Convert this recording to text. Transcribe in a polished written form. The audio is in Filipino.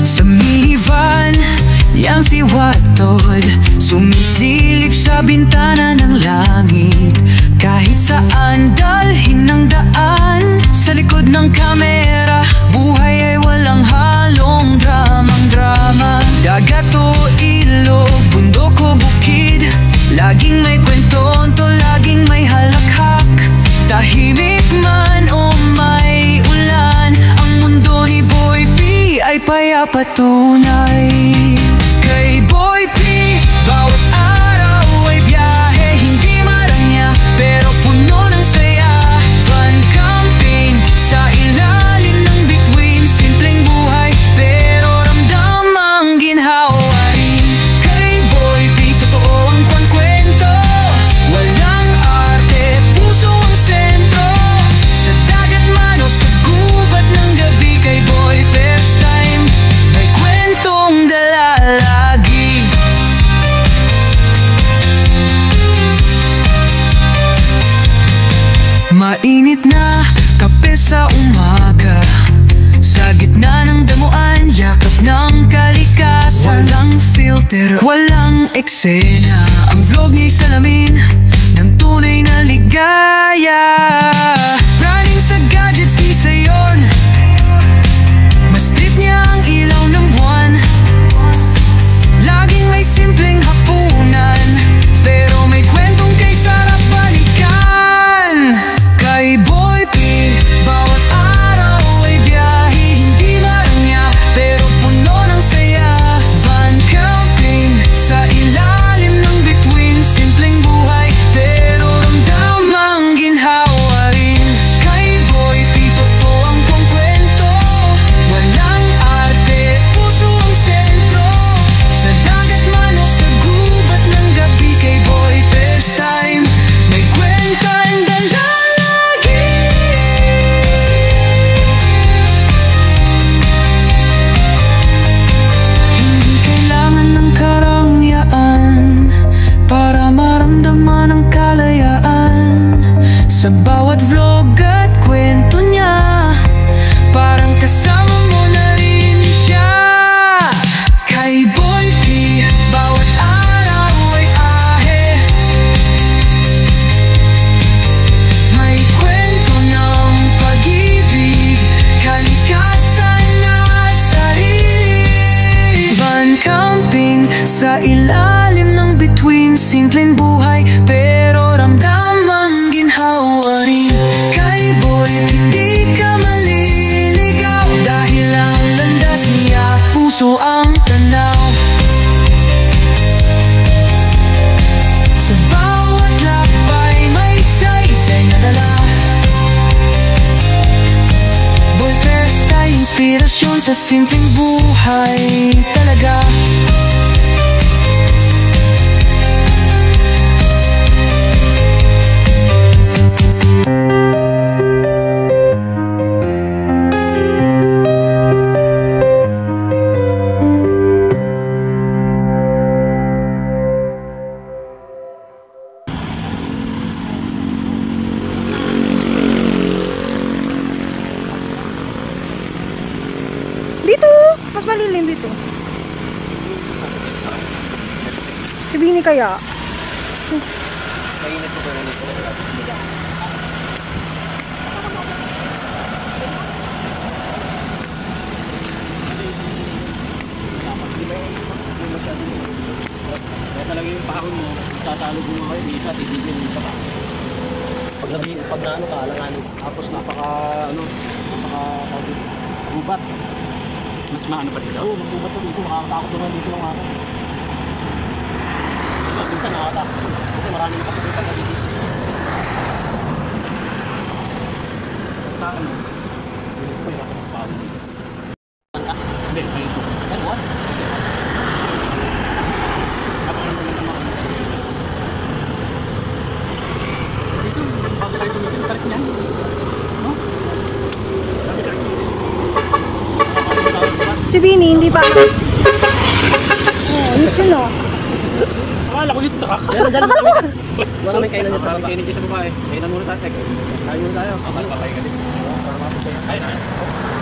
Sa minivan niyang si Watod, sumisilip sa bintana ng langit. Kahit saan dalhin ng daan, sa likod ng kamera, buhay ay walang halong dramang drama. Dagat o ilog, bundok o bukid, laging may kwentonto, laging may halakhak. Tahimik man o may ulan, ang mundo ni Boy P ay payapa tunay. Kay Boy P, bawat araw ay biyahe, hindi marangya pero puno ng saya. Van camping sa ilalim ng bituin, simpleng buhay pero ramdam ang ginhawa rin. Kay Boy P, totoo ang kwento, walang arte, puso ang sentro. Sa dagat man o sa gubat ng gabi, kay Boy first time, may kwentong dala lagi. Mainit na kape sa umaga, sa gitna ng damuan, yakap ng kalikasan. Walang filter, walang eksena, ang vlog niya'y salamin ng tunay na ligaya. Praning sa gadgets, di sayon, mas trip niya ang ilaw ng buwan. Laging may simpleng hapunan, pero may kwentong kay sarap balikan. Kay Boy P, bawat araw ay biyahe, hindi marangya pero puno ng saya. Van camping sa ilalim ng bituin, simpleng buhay pero ramdam ang ginhawa rin. Kay Boy P, totoo ang buong kwento, walang arte, puso ang sentro. Sa dagat man o sa gubat ng gabi, kay Boy first time, may kwentang dala lagi. Hindi kailangan ng karangyaan para maramdaman ang kalayaan. Sa bawat vlog at kwento niya, parang kasama mo na rin siya. Kay Boy P, bawat araw ay ahe, may kwento ng pag-ibig, kalikasan at sarili. Van camping sa ilalim ng bituin, simpleng buhay pero ramdam ang ginhawa rin. Kay Boy P, hindi ka maliligaw, dahil ang landas niya, puso ang tanaw. Sa bawat lakbay may saysay na dala. Boy first time, inspirasyon sa simpleng buhay talaga. Dito! Mas malilim dito. Si Bini kaya? Mainit po ba na dito? Kaya talaga yung pahon mo, sasalog mo kayo, isa, titigil, isa pa. Pag naano ka, alanganin. Tapos gubat. Mas maano pa dito? Oo, maggubat pa dito. Makakatakot naman dito ng ako. Minsan nakakatakot. Kasi maraming kapatid ka dito. Ano? Hindi ko yung ako magpawin. Hindi, dito. Then what? Dito, bago tayo tumitin, tarik niyan. No? Si Bini, hindi pa. Oh, yun o. Akala ko yung truck. Meron dyan sa baba. Baka may kainan dyan sa baba. Kainan dyan sa baba eh. Kainan muna tayo. Kain muna tayo. Papay ka din. Para mapos tayo. Kain na.